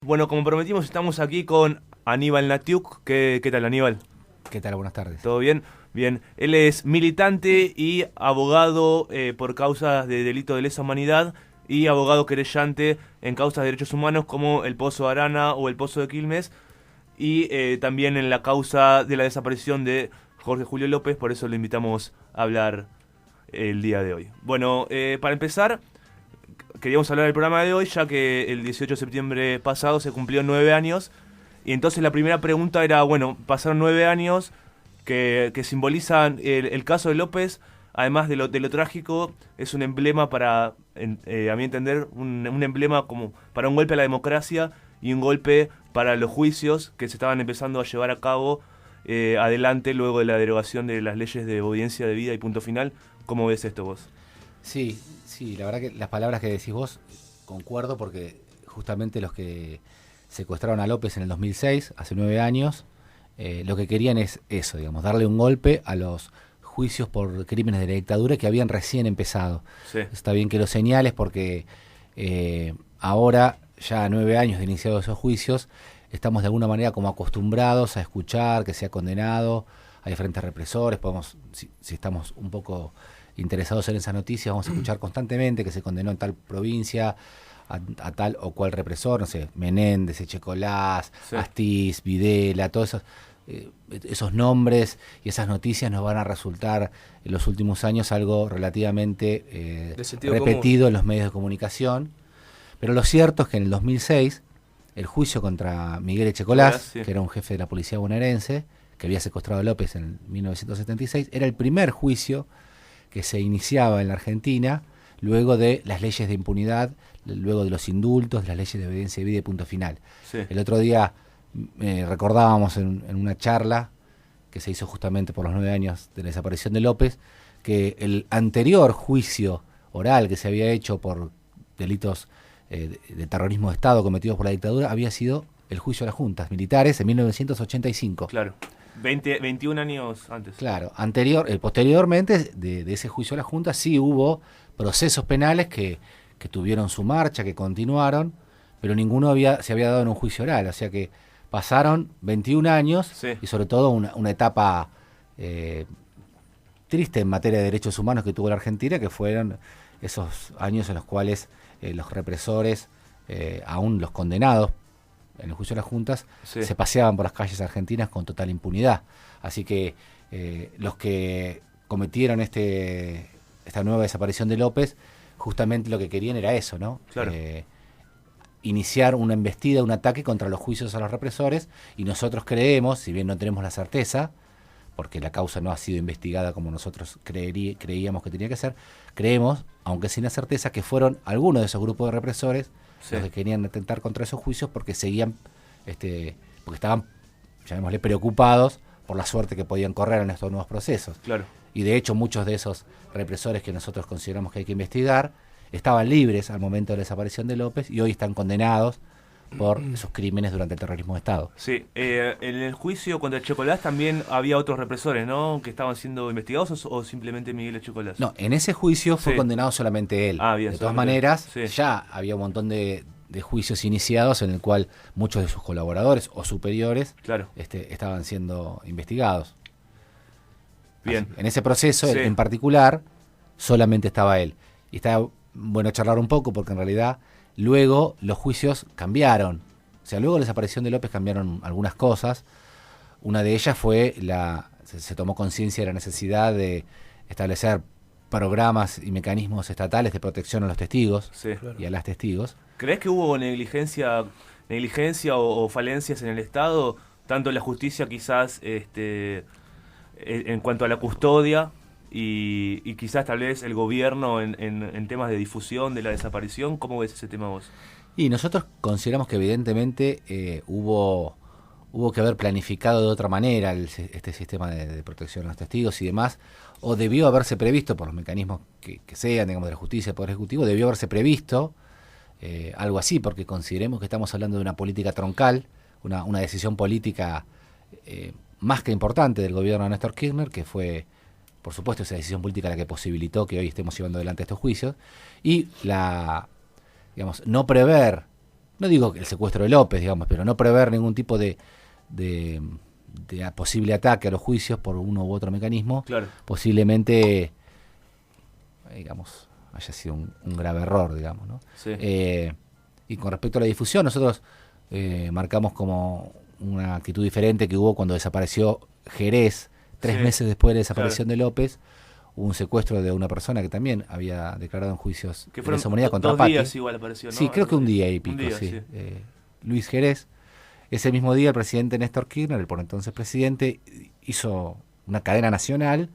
Bueno, como prometimos, estamos aquí con Aníbal Natiuk. ¿Qué tal, Aníbal? ¿Qué tal? Buenas tardes. ¿Todo bien? Bien. Él es militante y abogado por causas de delito de lesa humanidad y abogado querellante en causas de derechos humanos como el Pozo de Arana o el Pozo de Quilmes, y también en la causa de la desaparición de Jorge Julio López. Por eso le invitamos a hablar el día de hoy. Bueno, para empezar, queríamos hablar del programa de hoy, ya que el 18 de septiembre pasado se cumplió 9 años. Y entonces la primera pregunta era, bueno, pasaron 9 años que simbolizan el caso de López. Además de lo trágico, es un emblema para, a mi entender, un emblema como para un golpe a la democracia y un golpe para los juicios que se estaban empezando a llevar a cabo adelante luego de la derogación de las leyes de obediencia debida y punto final. ¿Cómo ves esto vos? Sí, la verdad que las palabras que decís vos, concuerdo, porque justamente los que secuestraron a López en el 2006, hace 9 años, lo que querían es eso, digamos, darle un golpe a los juicios por crímenes de la dictadura que habían recién empezado. Sí. Está bien que lo señales porque ahora, ya a 9 años de iniciados esos juicios, estamos de alguna manera como acostumbrados a escuchar que se ha condenado a diferentes represores. Podemos, si estamos un poco interesados en esas noticias, vamos a escuchar constantemente que se condenó en tal provincia a tal o cual represor, no sé, Menéndez, Echecolás, Sí. Astiz, Videla, todos esos nombres y esas noticias nos van a resultar en los últimos años algo relativamente De sentido repetido común en los medios de comunicación. Pero lo cierto es que en el 2006, el juicio contra Miguel Echecolás, Sí. que era un jefe de la policía bonaerense, que había secuestrado a López en 1976, era el primer juicio que se iniciaba en la Argentina luego de las leyes de impunidad, luego de los indultos, de las leyes de obediencia debida y punto final. Sí. El otro día recordábamos en una charla que se hizo justamente por los 9 años de la desaparición de López, que el anterior juicio oral que se había hecho por delitos de terrorismo de Estado cometidos por la dictadura había sido el juicio a las juntas militares en 1985. Claro. 21 años antes. Claro, posteriormente de ese juicio a las juntas sí hubo procesos penales que tuvieron su marcha, que continuaron, pero ninguno se había dado en un juicio oral, o sea que pasaron 21 años. Sí. Y sobre todo una etapa triste en materia de derechos humanos que tuvo la Argentina, que fueron esos años en los cuales los represores, aún los condenados en el juicio de las juntas, Sí. se paseaban por las calles argentinas con total impunidad. Así que los que cometieron esta nueva desaparición de López, justamente lo que querían era eso, ¿no? Claro. Iniciar una embestida, un ataque contra los juicios a los represores, y nosotros creemos, si bien no tenemos la certeza, porque la causa no ha sido investigada como nosotros creíamos que tenía que ser, creemos, aunque sin la certeza, que fueron algunos de esos grupos de represores Sí. los que querían atentar contra esos juicios porque seguían, porque estaban, llamémosle, preocupados por la suerte que podían correr en estos nuevos procesos. Claro. Y de hecho muchos de esos represores que nosotros consideramos que hay que investigar estaban libres al momento de la desaparición de López y hoy están condenados por esos crímenes durante el terrorismo de Estado. Sí, en el juicio contra Echecolás también había otros represores, ¿no? Que estaban siendo investigados, o simplemente Miguel Echecolás. No, en ese juicio fue Sí. condenado solamente él. Bien, De todas solamente maneras, él. Sí. ya había un montón de juicios iniciados en el cual muchos de sus colaboradores o superiores Claro. estaban siendo investigados. Bien. En ese proceso, Sí. en particular, solamente estaba él. Y está bueno charlar un poco porque en realidad luego los juicios cambiaron. O sea, luego de la desaparición de López cambiaron algunas cosas. Una de ellas fue se tomó conciencia de la necesidad de establecer programas y mecanismos estatales de protección a los testigos Sí. y a las testigos. ¿Crees que hubo negligencia o falencias en el Estado, tanto en la justicia quizás en cuanto a la custodia y quizás tal vez el gobierno en temas de difusión de la desaparición? ¿Cómo ves ese tema vos? Y nosotros consideramos que evidentemente hubo que haber planificado de otra manera este sistema de protección a los testigos y demás, o debió haberse previsto por los mecanismos que sean, digamos, de la justicia, del Poder Ejecutivo, debió haberse previsto algo así, porque consideremos que estamos hablando de una política troncal, una decisión política más que importante del gobierno de Néstor Kirchner, que fue, por supuesto, esa decisión política la que posibilitó que hoy estemos llevando adelante estos juicios, y digamos, no prever no digo el secuestro de López, digamos, pero no prever ningún tipo de posible ataque a los juicios por uno u otro mecanismo, Claro. posiblemente, digamos, haya sido un grave error, digamos, ¿no? Sí. Y con respecto a la difusión, nosotros marcamos como una actitud diferente que hubo cuando desapareció Jerez, 3 Sí. meses después de la desaparición Claro. de López. Hubo un secuestro de una persona que también había declarado en juicios Que de fueron lesa humanidad contra 2 Patti. días igual apareció, ¿no? Sí, creo que un día y Un pico, día, sí. sí. Luis Jerez. Ese mismo día el presidente Néstor Kirchner, el por entonces presidente, hizo una cadena nacional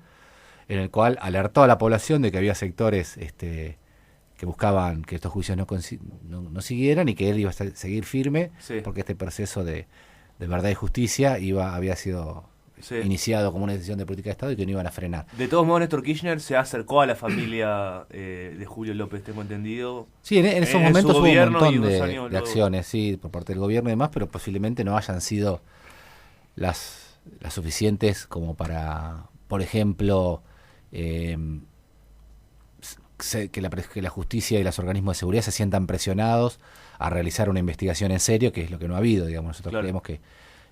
en el cual alertó a la población de que había sectores que buscaban que estos juicios no siguieran y que él iba a seguir firme, Sí. porque este proceso de verdad y justicia había sido Sí. iniciado como una decisión de política de Estado y que no iban a frenar. De todos modos, Néstor Kirchner se acercó a la familia de Julio López, tengo entendido. Sí, en esos En su momentos hubo un gobierno y montón unos de años luego. acciones, sí, por parte del gobierno y demás, pero posiblemente no hayan sido las suficientes como para, por ejemplo, que la justicia y los organismos de seguridad se sientan presionados a realizar una investigación en serio, que es lo que no ha habido, digamos. Nosotros Claro. creemos que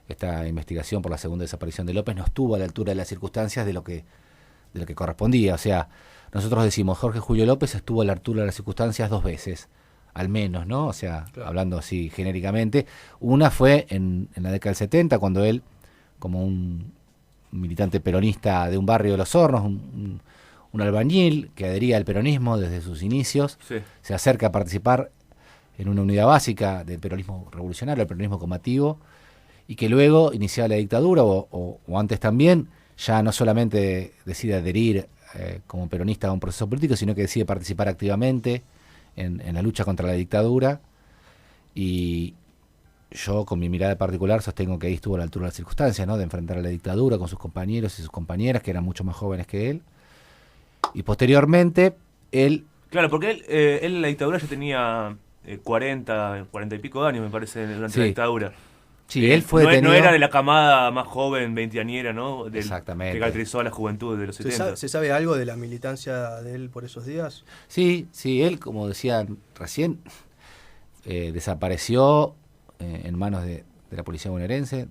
esta investigación por la segunda desaparición de López no estuvo a la altura de las circunstancias de lo que correspondía. O sea, nosotros decimos, Jorge Julio López estuvo a la altura de las circunstancias 2 veces, al menos, ¿no? O sea, Claro. hablando así genéricamente. Una fue en la década del 70, cuando él, como un militante peronista de un barrio de Los Hornos, un albañil que adhería al peronismo desde sus inicios, Sí. se acerca a participar en una unidad básica del peronismo revolucionario, el peronismo combativo, y que luego, iniciada la dictadura, o antes también, ya no solamente decide adherir como peronista a un proceso político, sino que decide participar activamente en la lucha contra la dictadura. Y yo, con mi mirada particular, sostengo que ahí estuvo a la altura de las circunstancias, ¿no? De enfrentar a la dictadura con sus compañeros y sus compañeras, que eran mucho más jóvenes que él. Y posteriormente, él... Claro, porque él en la dictadura ya tenía 40 y pico de años, me parece, durante Sí. la dictadura. Sí, él fue no, detenido... no era de la camada más joven, veinteañera, ¿no? Exactamente. Que caracterizó a la juventud de los 70. ¿Se sabe algo de la militancia de él por esos días? Sí, él, como decían recién, desapareció en manos de la policía bonaerense,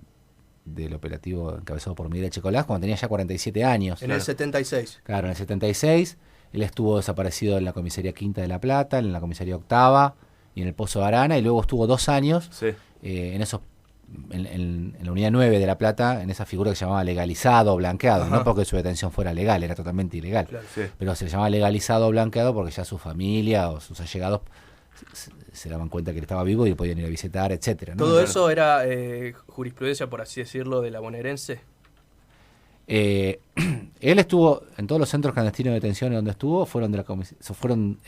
del operativo encabezado por Miguel Echecolás, cuando tenía ya 47 años. En el 76. Claro, en el 76. Él estuvo desaparecido en la comisaría Quinta de la Plata, en la comisaría Octava y en el Pozo de Arana, y luego estuvo 2 años Sí. en la unidad 9 de La Plata, en esa figura que se llamaba legalizado o blanqueado, Ajá. no porque su detención fuera legal, era totalmente ilegal. Claro. Sí. Pero se le llamaba legalizado o blanqueado porque ya su familia o sus allegados se daban cuenta que él estaba vivo y podían ir a visitar, etcétera, ¿no? ¿Todo Claro. eso era jurisprudencia, por así decirlo, de la bonaerense? Él estuvo en todos los centros clandestinos de detención donde estuvo, fueron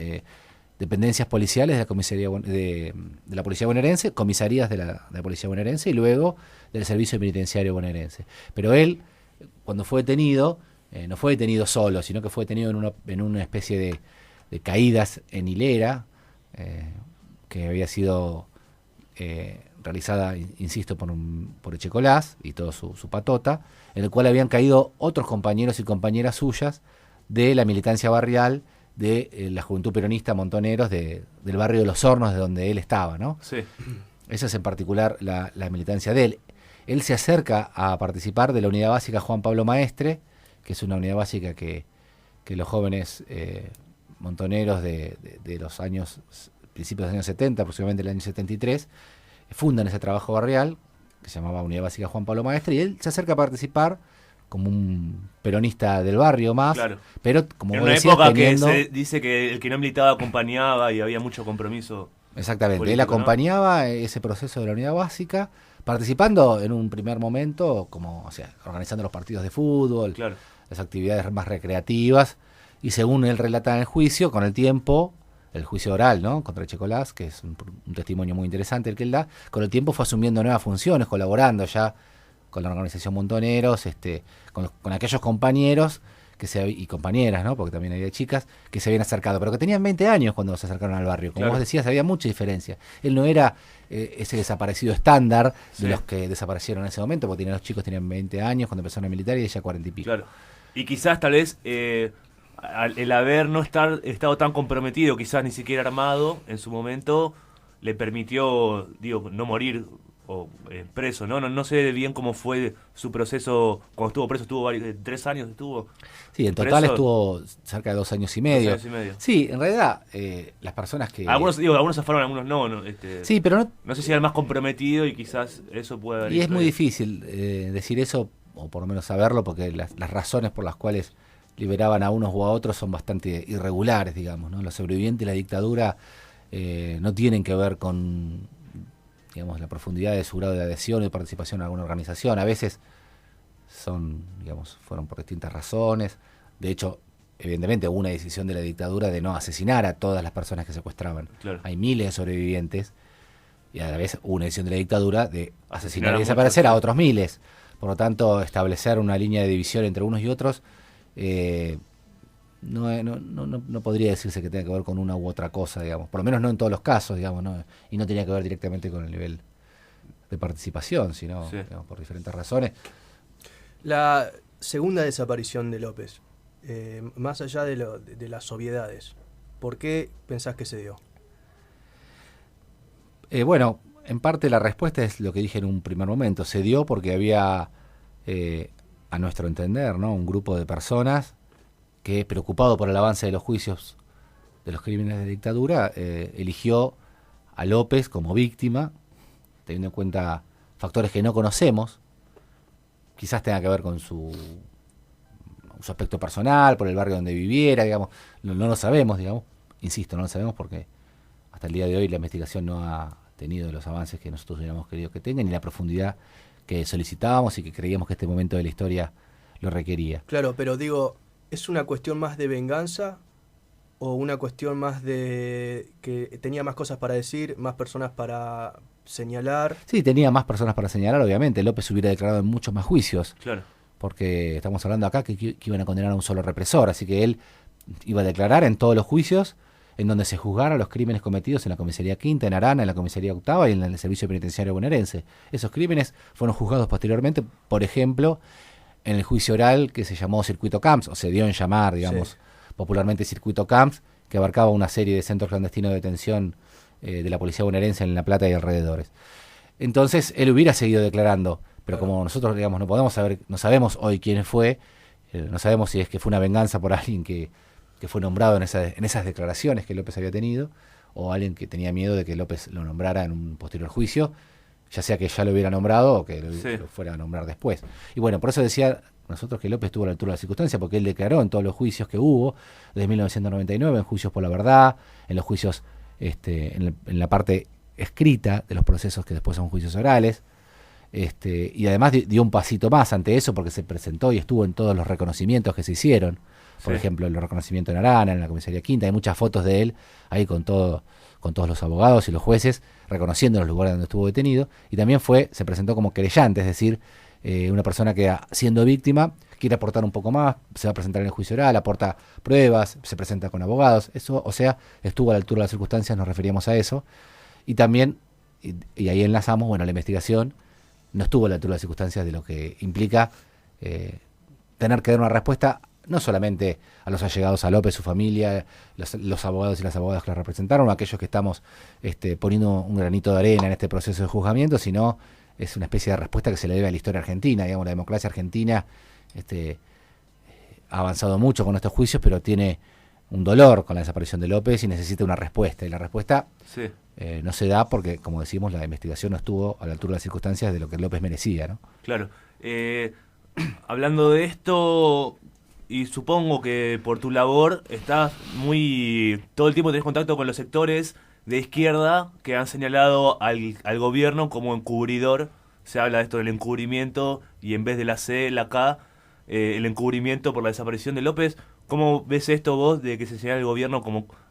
dependencias policiales de la comisaría de la policía bonaerense, comisarías de la policía bonaerense y luego del servicio penitenciario bonaerense. Pero él, cuando fue detenido, no fue detenido solo, sino que fue detenido en una especie de caídas en hilera, que había sido realizada, insisto, por Echecolás y toda su patota, en el cual habían caído otros compañeros y compañeras suyas de la militancia barrial de la Juventud Peronista Montoneros del barrio de Los Hornos, de donde él estaba, ¿no? Sí. Esa es en particular la militancia de él. Él se acerca a participar de la unidad básica Juan Pablo Maestre, que es una unidad básica que los jóvenes montoneros de los años, principios de los años 70, aproximadamente el año 73, fundan ese trabajo barrial, que se llamaba Unidad Básica Juan Pablo Maestre, y él se acerca a participar como un peronista del barrio más, Claro. pero como En vos una decías, época teniendo... que se dice que el que no militaba acompañaba y había mucho compromiso. Exactamente, político, él acompañaba ese proceso de la unidad básica, participando en un primer momento, como, o sea, organizando los partidos de fútbol, Claro. las actividades más recreativas, y según él relata en el juicio, con el tiempo, el juicio oral, ¿no?, contra Echecolás, que es un testimonio muy interesante el que él da, con el tiempo fue asumiendo nuevas funciones, colaborando ya con la organización Montoneros, con aquellos compañeros y compañeras, ¿no?, porque también había chicas que se habían acercado, pero que tenían 20 años cuando se acercaron al barrio. Como Claro. vos decías, había mucha diferencia. Él no era ese desaparecido estándar Sí. de los que desaparecieron en ese momento, porque los chicos tenían 20 años cuando empezaron a militar y ella 40 y pico. Claro. Y quizás tal vez el haber no estado tan comprometido, quizás ni siquiera armado en su momento, le permitió, digo, no morir o preso, ¿no? No sé bien cómo fue su proceso cuando estuvo preso, estuvo 3 años, estuvo. Sí, en total estuvo cerca de 2 años y medio. 2 años y medio. Sí, en realidad, las personas que... Algunos zafaron, algunos no. Sí, pero no... No sé si era el más comprometido y quizás eso puede haber... Y es muy difícil decir eso, o por lo menos saberlo, porque las razones por las cuales liberaban a unos o a otros son bastante irregulares, digamos, ¿no? Los sobrevivientes de la dictadura no tienen que ver con, digamos, la profundidad de su grado de adhesión y de participación en alguna organización. A veces fueron por distintas razones. De hecho, evidentemente hubo una decisión de la dictadura de no asesinar a todas las personas que secuestraban. Claro. Hay miles de sobrevivientes y a la vez hubo una decisión de la dictadura de asesinar y muchos, desaparecer sí. a otros miles. Por lo tanto, establecer una línea de división entre unos y otros no podría decirse que tenga que ver con una u otra cosa, digamos. Por lo menos no en todos los casos, digamos, ¿no? Y no tenía que ver directamente con el nivel de participación, sino Sí. digamos, por diferentes razones. La segunda desaparición de López, más allá de las obviedades, ¿por qué pensás que se dio? Bueno, en parte la respuesta es lo que dije en un primer momento. Se dio porque había, a nuestro entender, ¿no?, un grupo de personas que, preocupado por el avance de los juicios de los crímenes de dictadura, eligió a López como víctima, teniendo en cuenta factores que no conocemos. Quizás tenga que ver con su aspecto personal, por el barrio donde viviera, digamos. No lo sabemos, digamos. Insisto, no lo sabemos porque hasta el día de hoy la investigación no ha tenido los avances que nosotros hubiéramos querido que tenga, ni la profundidad que solicitábamos y que creíamos que este momento de la historia lo requería. Claro, pero digo, ¿es una cuestión más de venganza o una cuestión más de que tenía más cosas para decir, más personas para señalar? Sí, tenía más personas para señalar, obviamente. López hubiera declarado en muchos más juicios, Claro. porque estamos hablando acá que iban a condenar a un solo represor, así que él iba a declarar en todos los juicios en donde se juzgaran los crímenes cometidos en la comisaría quinta, en Arana, en la comisaría octava y en el servicio penitenciario bonaerense. Esos crímenes fueron juzgados posteriormente, por ejemplo, en el juicio oral que se llamó Circuito Camps, o se dio en llamar, digamos, Sí. popularmente Circuito Camps, que abarcaba una serie de centros clandestinos de detención de la policía bonaerense en La Plata y alrededores. Entonces, él hubiera seguido declarando, pero Claro. como nosotros, digamos, no podemos saber, no sabemos hoy quién fue, no sabemos si es que fue una venganza por alguien que fue nombrado en esas declaraciones que López había tenido, o alguien que tenía miedo de que López lo nombrara en un posterior juicio, ya sea que ya lo hubiera nombrado o que lo fuera a nombrar después. Y bueno, por eso decía nosotros que López estuvo a la altura de la circunstancia, porque él declaró en todos los juicios que hubo, desde 1999, en juicios por la verdad, en los juicios, en la parte escrita de los procesos que después son juicios orales, y además dio un pasito más ante eso porque se presentó y estuvo en todos los reconocimientos que se hicieron. Por ejemplo, el reconocimiento en Arana, en la comisaría quinta, hay muchas fotos de él ahí con todos los abogados y los jueces reconociendo los lugares donde estuvo detenido, y también se presentó como querellante, es decir, una persona que siendo víctima quiere aportar un poco más, se va a presentar en el juicio oral, aporta pruebas, se presenta con abogados, eso, o sea, estuvo a la altura de las circunstancias, nos referíamos a eso, y también, y ahí enlazamos, bueno, la investigación no estuvo a la altura de las circunstancias de lo que implica tener que dar una respuesta no solamente a los allegados a López, su familia, los abogados y las abogadas que la representaron, o aquellos que estamos poniendo un granito de arena en este proceso de juzgamiento, sino es una especie de respuesta que se le debe a la historia argentina. Digamos, la democracia argentina ha avanzado mucho con estos juicios, pero tiene un dolor con la desaparición de López y necesita una respuesta. Y la respuesta no se da porque, como decimos, la investigación no estuvo a la altura de las circunstancias de lo que López merecía, ¿no? Claro. Hablando de esto, y supongo que por tu labor estás todo el tiempo tenés contacto con los sectores de izquierda que han señalado al gobierno como encubridor. Se habla de esto del encubrimiento y en vez de la C, la K, el encubrimiento por la desaparición de López. ¿Cómo ves esto vos de que se señala al gobierno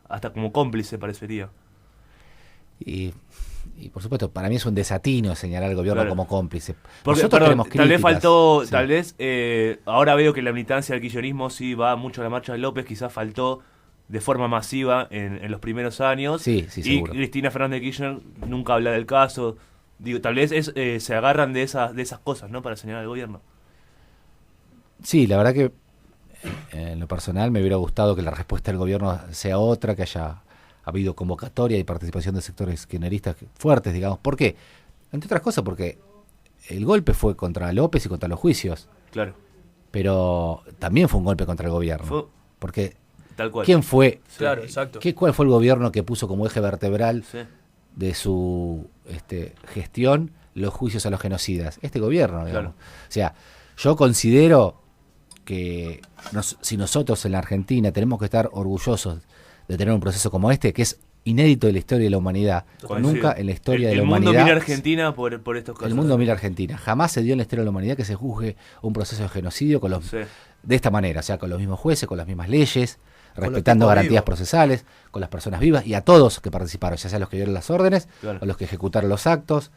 hasta como cómplice, parecería? Y por supuesto, para mí es un desatino señalar al gobierno como cómplice. Porque, nosotros tenemos tal vez críticas, faltó, sí. tal vez, ahora veo que la militancia del kirchnerismo sí va mucho a la marcha de López, quizás faltó de forma masiva en los primeros años. Sí, sí, y seguro. Cristina Fernández de Kirchner nunca habla del caso. Digo, tal vez se agarran de esas cosas, ¿no? Para señalar al gobierno. Sí, la verdad que en lo personal me hubiera gustado que la respuesta del gobierno sea otra, que haya ha habido convocatoria y participación de sectores kirchneristas fuertes, digamos. ¿Por qué? Entre otras cosas porque el golpe fue contra López y contra los juicios. Claro. Pero también fue un golpe contra el gobierno. Porque tal cual. ¿quién fue? Claro, exacto. ¿Cuál fue el gobierno que puso como eje vertebral Sí. de su gestión los juicios a los genocidas? Este gobierno, digamos. Claro. O sea, yo considero que si nosotros en la Argentina tenemos que estar orgullosos de tener un proceso como este, que es inédito de la historia de la humanidad. Coincido. Nunca en la historia de la humanidad. El mundo mira a Argentina por estos casos. El mundo mira a Argentina. Jamás se dio en la historia de la humanidad que se juzgue un proceso de genocidio con los, Sí. de esta manera, o sea, con los mismos jueces, con las mismas leyes, Con respetando los tipos garantías vivos. procesales, con las personas vivas y a todos que participaron, ya sea los que dieron las órdenes Claro. o los que ejecutaron los actos,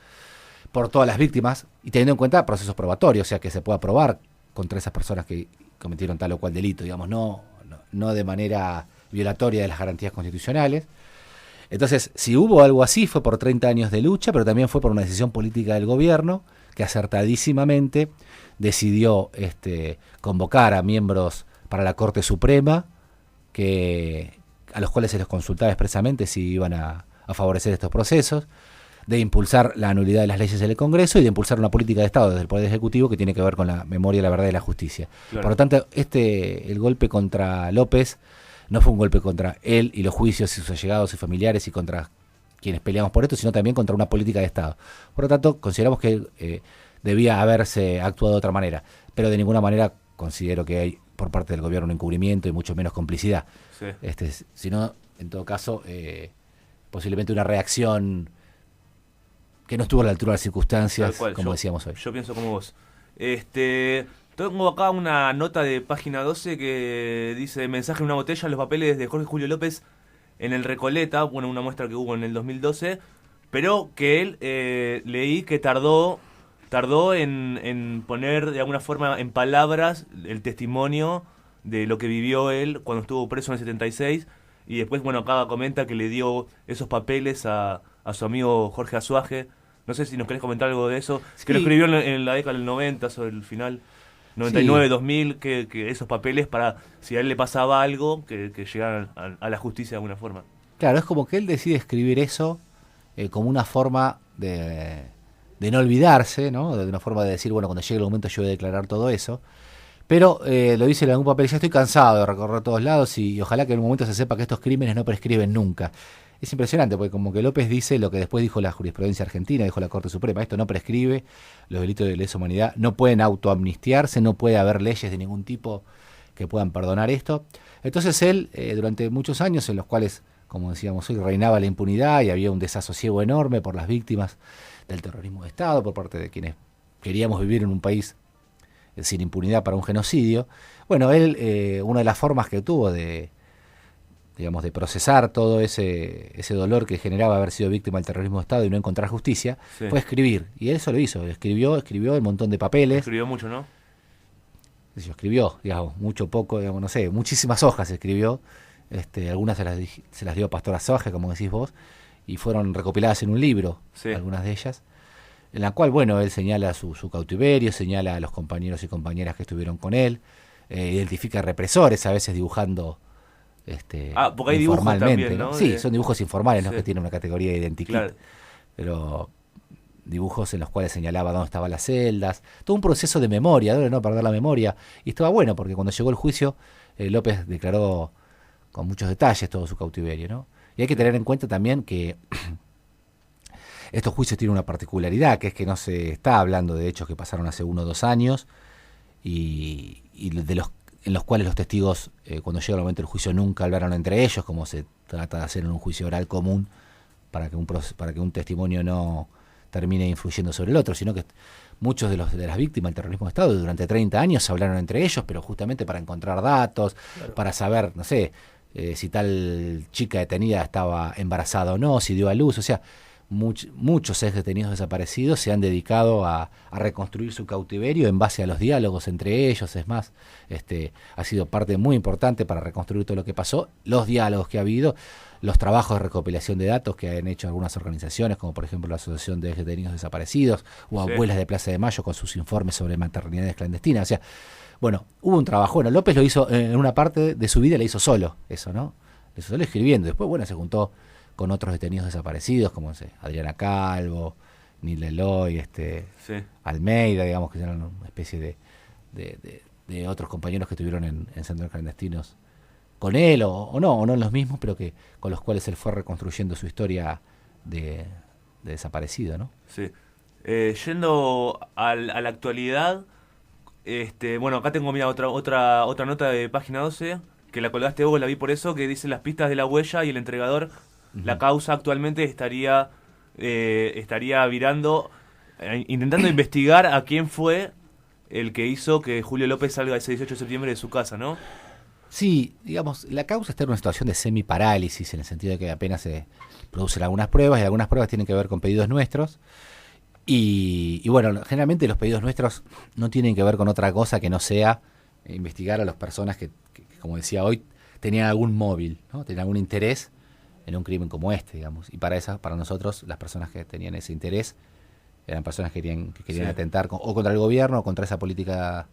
por todas las víctimas, y teniendo en cuenta procesos probatorios, o sea, que se pueda probar contra esas personas que cometieron tal o cual delito, digamos, no de manera violatoria de las garantías constitucionales. Entonces, si hubo algo así, fue por 30 años de lucha, pero también fue por una decisión política del gobierno que acertadísimamente decidió convocar a miembros para la Corte Suprema, a los cuales se les consultaba expresamente si iban a favorecer estos procesos, de impulsar la nulidad de las leyes del Congreso y de impulsar una política de Estado desde el Poder Ejecutivo que tiene que ver con la memoria, la verdad y la justicia. Claro. Por lo tanto, el golpe contra López no fue un golpe contra él y los juicios y sus allegados y familiares y contra quienes peleamos por esto, sino también contra una política de Estado. Por lo tanto, consideramos que debía haberse actuado de otra manera, pero de ninguna manera considero que hay por parte del gobierno un encubrimiento y mucho menos complicidad. Sí. Sino, en todo caso, posiblemente una reacción que no estuvo a la altura de las circunstancias, Tal cual. como Yo decíamos hoy. Yo pienso como vos. Tengo acá una nota de página 12 que dice: mensaje en una botella, los papeles de Jorge Julio López en el Recoleta, bueno, una muestra que hubo en el 2012, pero que él leí que tardó en poner de alguna forma en palabras el testimonio de lo que vivió él cuando estuvo preso en el 76, y después, bueno, acá comenta que le dio esos papeles a su amigo Jorge Azuaje. No sé si nos querés comentar algo de eso, Sí. que lo escribió en la década del 90, sobre el final 99, 2000, que esos papeles para, si a él le pasaba algo, que llegaran a la justicia de alguna forma. Claro, es como que él decide escribir eso como una forma de no olvidarse, ¿no? De una forma de decir, bueno, cuando llegue el momento yo voy a declarar todo eso. Pero lo dice en algún papel: ya estoy cansado de recorrer todos lados y ojalá que en un momento se sepa que estos crímenes no prescriben nunca. Es impresionante, porque como que López dice lo que después dijo la jurisprudencia argentina, dijo la Corte Suprema: esto no prescribe, los delitos de lesa humanidad no pueden autoamnistiarse, no puede haber leyes de ningún tipo que puedan perdonar esto. Entonces él, durante muchos años en los cuales, como decíamos hoy, reinaba la impunidad y había un desasosiego enorme por las víctimas del terrorismo de Estado, por parte de quienes queríamos vivir en un país sin impunidad para un genocidio. Bueno, él, una de las formas que tuvo de procesar todo ese dolor que generaba haber sido víctima del terrorismo de Estado y no encontrar justicia, Sí. fue escribir. Y él eso lo hizo, escribió un montón de papeles. Escribió mucho, ¿no? Escribió, digamos, mucho, poco, digamos, no sé, muchísimas hojas escribió. Algunas se las dio Pastor Azuaje, como decís vos, y fueron recopiladas en un libro, Sí. algunas de ellas, en la cual, bueno, él señala su cautiverio, señala a los compañeros y compañeras que estuvieron con él, identifica represores, a veces dibujando porque hay dibujos informalmente, también, ¿no? Sí, son dibujos informales, Sí. ¿no? Que tienen una categoría de identikit, Claro. pero dibujos en los cuales señalaba dónde estaban las celdas, todo un proceso de memoria, de no perder la memoria, y estaba bueno porque cuando llegó el juicio, López declaró con muchos detalles todo su cautiverio, ¿no? Y hay que tener en cuenta también que estos juicios tienen una particularidad, que es que no se está hablando de hechos que pasaron hace 1 o 2 años y en los cuales los testigos, cuando llega el momento del juicio, nunca hablaron entre ellos, como se trata de hacer en un juicio oral común, para que un testimonio no termine influyendo sobre el otro, sino que muchos de las víctimas del terrorismo de Estado durante 30 años hablaron entre ellos, pero justamente para encontrar datos, Claro. para saber, no sé, si tal chica detenida estaba embarazada o no, si dio a luz, o sea, muchos ex detenidos desaparecidos se han dedicado a reconstruir su cautiverio en base a los diálogos entre ellos. Es más, ha sido parte muy importante para reconstruir todo lo que pasó, los diálogos que ha habido, los trabajos de recopilación de datos que han hecho algunas organizaciones, como por ejemplo la Asociación de Ex Detenidos Desaparecidos o Sí. Abuelas de Plaza de Mayo con sus informes sobre maternidades clandestinas. O sea, bueno, hubo un trabajo. Bueno, López lo hizo en una parte de su vida, le hizo solo eso, ¿no? solo escribiendo. Después, bueno, se juntó con otros detenidos desaparecidos, como Adriana Calvo, Nil Eloy, Sí. Almeida, digamos, que eran una especie de otros compañeros que estuvieron en centros clandestinos con él, o no en los mismos, pero que con los cuales él fue reconstruyendo su historia de desaparecido, ¿no? Sí. Yendo a la actualidad, bueno, acá tengo, mira, otra nota de página 12, que la colgaste vos, la vi por eso, que dice las pistas de la huella y el entregador. La causa actualmente estaría virando, intentando investigar a quién fue el que hizo que Julio López salga ese 18 de septiembre de su casa, ¿no? Sí, digamos, la causa está en una situación de semiparálisis, en el sentido de que apenas se producen algunas pruebas, y algunas pruebas tienen que ver con pedidos nuestros. Y bueno, generalmente los pedidos nuestros no tienen que ver con otra cosa que no sea investigar a las personas que, como decía hoy, tenían algún móvil, ¿no? Tenían algún interés en un crimen como este, digamos. Y para nosotros, las personas que tenían ese interés eran personas que querían Sí. atentar o contra el gobierno, o contra esa política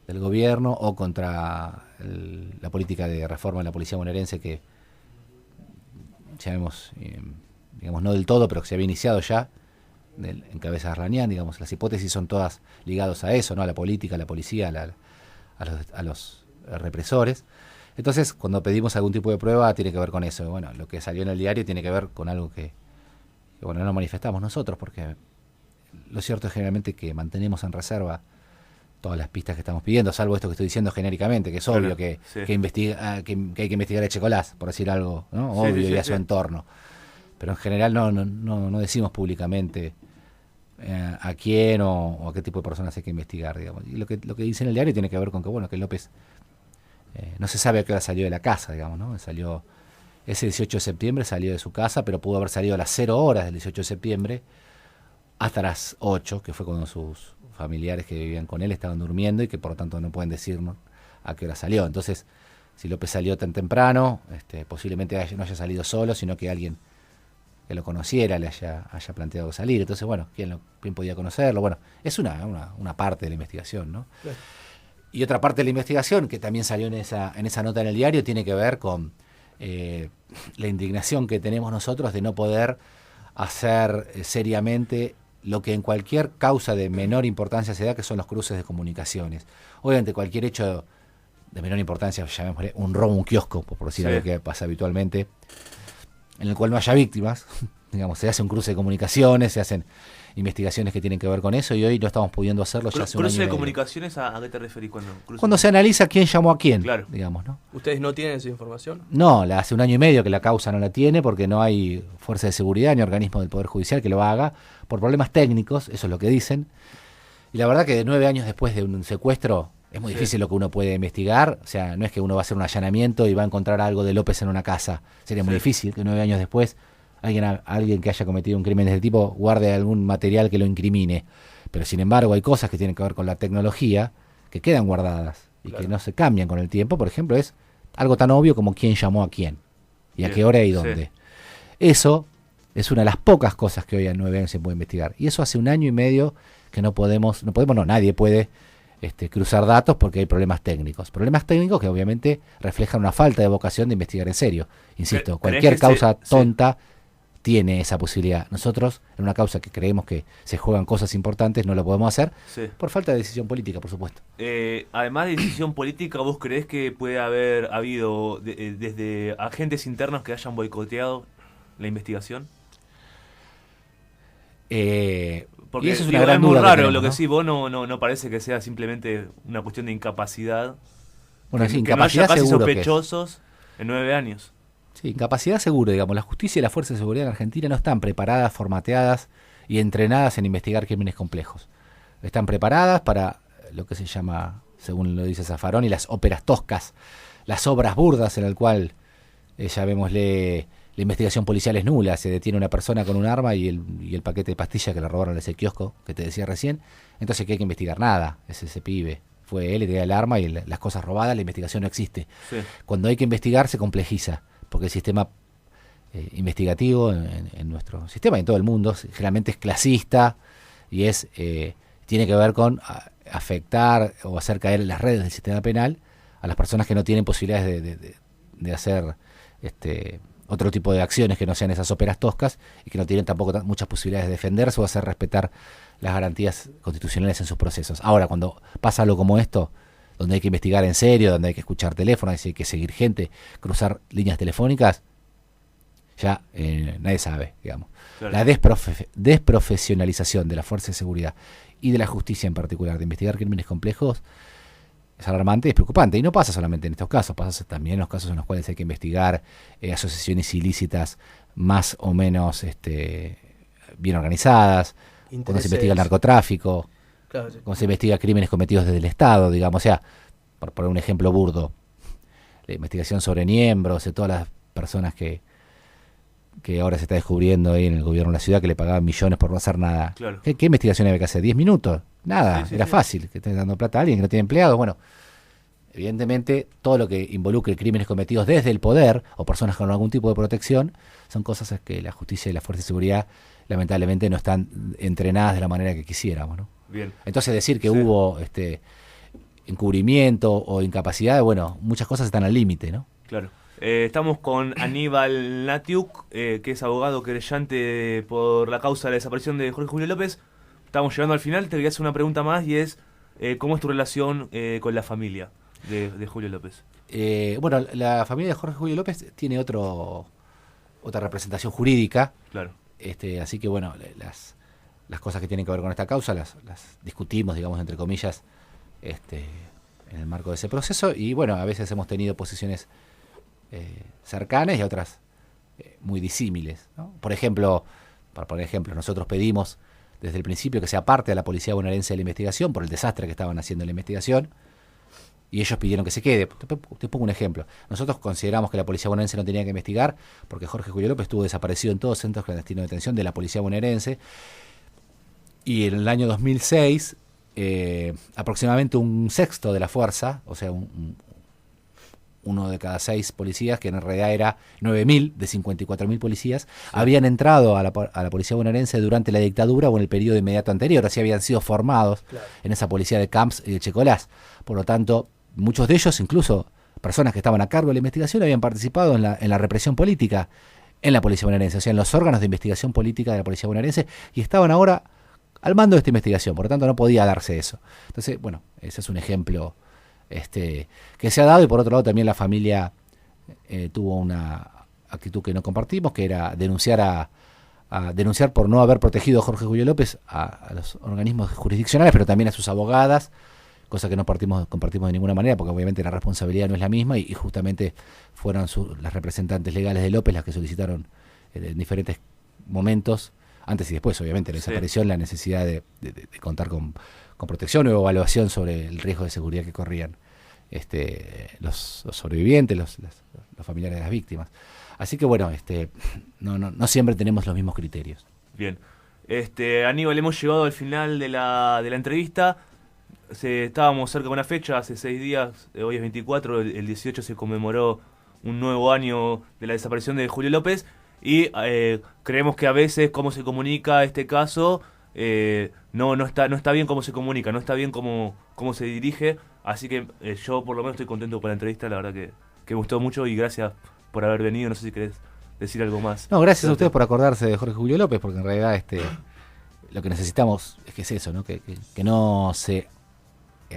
del gobierno, o contra la política de reforma de la policía bonaerense que, digamos, no del todo, pero que se había iniciado ya en cabeza de Arlanian. Digamos, las hipótesis son todas ligadas a eso, ¿no? A la política, a la policía, a los represores. Entonces, cuando pedimos algún tipo de prueba, tiene que ver con eso. Bueno, lo que salió en el diario tiene que ver con algo que bueno, no manifestamos nosotros, porque lo cierto es generalmente que mantenemos en reserva todas las pistas que estamos pidiendo, salvo esto que estoy diciendo genéricamente, que es Claro, obvio que sí. hay que investigar a Echecolás, por decir algo, ¿no? Sí, Obvio, sí, y a sí, su sí. entorno. Pero en general no decimos públicamente a quién o a qué tipo de personas hay que investigar, digamos. Y lo que dice en el diario tiene que ver con que, bueno, que López no se sabe a qué hora salió de la casa, digamos, ¿no? Salió ese 18 de septiembre, salió de su casa, pero pudo haber salido a las 0 horas del 18 de septiembre hasta las 8, que fue cuando sus familiares que vivían con él estaban durmiendo y que por lo tanto no pueden decirnos a qué hora salió. Entonces, si López salió tan temprano, posiblemente no haya salido solo, sino que alguien que lo conociera le haya planteado salir. Entonces, bueno, ¿quién podía conocerlo? Bueno, es una parte de la investigación, ¿no? Claro. Y otra parte de la investigación, que también salió en esa nota en el diario, tiene que ver con la indignación que tenemos nosotros de no poder hacer seriamente lo que en cualquier causa de menor importancia se da, que son los cruces de comunicaciones. Obviamente cualquier hecho de menor importancia, llamémosle un robo, un kiosco, por decir Sí. algo que pasa habitualmente, en el cual no haya víctimas, digamos, se hace un cruce de comunicaciones, se hacen investigaciones que tienen que ver con eso, y hoy no estamos pudiendo hacerlo ya hace un año ¿Cruce y de medio. comunicaciones a qué te referís Cuando se analiza quién llamó a quién, Claro. digamos, ¿no? ¿Ustedes no tienen esa información? No, hace un año y medio que la causa no la tiene, porque no hay fuerza de seguridad ni organismo del Poder Judicial que lo haga, por problemas técnicos, eso es lo que dicen. Y la verdad que 9 años después de un secuestro es muy Sí. difícil lo que uno puede investigar. O sea, no es que uno va a hacer un allanamiento y va a encontrar algo de López en una casa. Sería muy Sí. difícil que 9 años después alguien que haya cometido un crimen de este tipo guarde algún material que lo incrimine. Pero sin embargo hay cosas que tienen que ver con la tecnología que quedan guardadas y Claro. que no se cambian con el tiempo. Por ejemplo, es algo tan obvio como quién llamó a quién y a Bien, qué hora y sí. dónde. Eso es una de las pocas cosas que hoy a 9 años se puede investigar. Y eso hace un año y medio que no, nadie puede cruzar datos porque hay problemas técnicos. Problemas técnicos que obviamente reflejan una falta de vocación de investigar en serio. Insisto, ¿Crees cualquier que causa sí. tonta tiene esa posibilidad. Nosotros, en una causa que creemos que se juegan cosas importantes, no lo podemos hacer Sí. por falta de decisión política, por supuesto. Además de decisión política, ¿vos creés que puede haber habido desde agentes internos que hayan boicoteado la investigación? Porque Y eso es digo, una gran muy duda que raro tenemos, lo que ¿no? sí, vos no parece que sea simplemente una cuestión de incapacidad. Bueno, que, sí, que no haya incapacidad casi seguro que es. sospechosos en 9 años. Sí, incapacidad seguro, digamos. La justicia y la fuerza de seguridad en Argentina no están preparadas, formateadas y entrenadas en investigar crímenes complejos. Están preparadas para lo que se llama, según lo dice Zaffaroni, las óperas toscas, las obras burdas en el cual, llamémosle, la investigación policial es nula. Se detiene una persona con un arma y el paquete de pastillas que le robaron en ese kiosco que te decía recién. Entonces, ¿qué hay que investigar? Nada. Es ese pibe. Fue él, le tenía el arma y las cosas robadas, la investigación no existe. Sí. Cuando hay que investigar se complejiza, porque el sistema investigativo en nuestro sistema y en todo el mundo generalmente es clasista y tiene que ver con afectar o hacer caer en las redes del sistema penal a las personas que no tienen posibilidades de hacer otro tipo de acciones que no sean esas óperas toscas y que no tienen tampoco muchas posibilidades de defenderse o hacer respetar las garantías constitucionales en sus procesos. Ahora, cuando pasa algo como esto, donde hay que investigar en serio, donde hay que escuchar teléfonos, hay que seguir gente, cruzar líneas telefónicas, ya nadie sabe, digamos. Claro. La desprofesionalización de la fuerza de seguridad y de la justicia en particular, de investigar crímenes complejos, es alarmante y es preocupante. Y no pasa solamente en estos casos, pasa también en los casos en los cuales hay que investigar asociaciones ilícitas más o menos bien organizadas, cuando se investiga el narcotráfico, claro, sí, cuando se investiga crímenes cometidos desde el Estado, digamos. O sea, por poner un ejemplo burdo, la investigación sobre Niembros, de todas las personas que ahora se está descubriendo ahí en el gobierno de la ciudad que le pagaban millones por no hacer nada. Claro. ¿Qué investigación había que hacer? ¿10 minutos? Nada, sí, era fácil, que esté dando plata a alguien que no tiene empleados. Bueno, evidentemente todo lo que involucre crímenes cometidos desde el poder o personas con algún tipo de protección son cosas que la justicia y la fuerza de seguridad lamentablemente no están entrenadas de la manera que quisiéramos, ¿no? Bien. Entonces decir que hubo encubrimiento o incapacidad, bueno, muchas cosas están al límite, ¿no? Claro. Estamos con Aníbal Natiuk, que es abogado querellante por la causa de la desaparición de Jorge Julio López. Estamos llegando al final, te quería hacer una pregunta más y es, ¿cómo es tu relación con la familia de Julio López? Bueno, la familia de Jorge Julio López tiene otra representación jurídica. Claro. Así que bueno, las cosas que tienen que ver con esta causa las discutimos, digamos, entre comillas, en el marco de ese proceso. Y bueno, a veces hemos tenido posiciones cercanas y otras muy disímiles, ¿no? Por ejemplo, nosotros pedimos desde el principio que sea parte de la policía bonaerense de la investigación por el desastre que estaban haciendo en la investigación, y ellos pidieron que se quede. Te pongo un ejemplo. Nosotros consideramos que la policía bonaerense no tenía que investigar porque Jorge Julio López estuvo desaparecido en todos los centros clandestinos de detención de la policía bonaerense, y en el año 2006 aproximadamente un sexto de la fuerza, o sea, uno de cada 6 policías, que en realidad era 9.000 de 54.000 policías, habían entrado a la policía bonaerense durante la dictadura o en el periodo inmediato anterior, así habían sido formados en esa policía de Camps y de Checolás. Por lo tanto, muchos de ellos, incluso personas que estaban a cargo de la investigación, habían participado en la represión política en la policía bonaerense, o sea, en los órganos de investigación política de la policía bonaerense, y estaban ahora al mando de esta investigación. Por lo tanto, no podía darse eso. Entonces, bueno, ese es un ejemplo que se ha dado, y por otro lado también la familia tuvo una actitud que no compartimos, que era denunciar por no haber protegido a Jorge Julio López a los organismos jurisdiccionales, pero también a sus abogadas, cosa que no compartimos de ninguna manera, porque obviamente la responsabilidad no es la misma, y justamente fueron las representantes legales de López las que solicitaron en diferentes momentos, antes y después, obviamente, la desaparición, la necesidad de contar con protección o evaluación sobre el riesgo de seguridad que corrían los sobrevivientes, los familiares de las víctimas. Así que bueno, no siempre tenemos los mismos criterios. Bien. Aníbal, hemos llegado al final de la entrevista. Estábamos cerca de una fecha, hace 6 días, hoy es 24, el 18 se conmemoró un nuevo año de la desaparición de Julio López, y creemos que a veces cómo se comunica este caso no está bien cómo se comunica, no está bien cómo se dirige, así que yo por lo menos estoy contento con la entrevista, la verdad que me gustó mucho, y gracias por haber venido. No sé si querés decir algo más. No, gracias a ustedes por acordarse de Jorge Julio López, porque en realidad lo que necesitamos es que es eso, ¿no? Que no se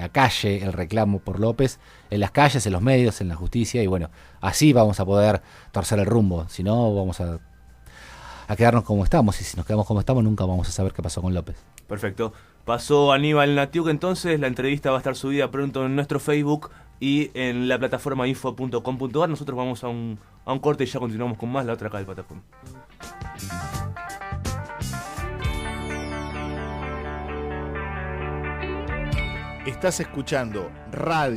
acalle el reclamo por López en las calles, en los medios, en la justicia, y bueno, así vamos a poder torcer el rumbo. Si no, vamos a quedarnos como estamos, y si nos quedamos como estamos nunca vamos a saber qué pasó con López. Perfecto. Pasó Aníbal Natiuk, entonces la entrevista va a estar subida pronto en nuestro Facebook y en la plataforma info.com.ar. Nosotros vamos a un corte y ya continuamos con más La Otra Cara del Patagón. Estás escuchando Radio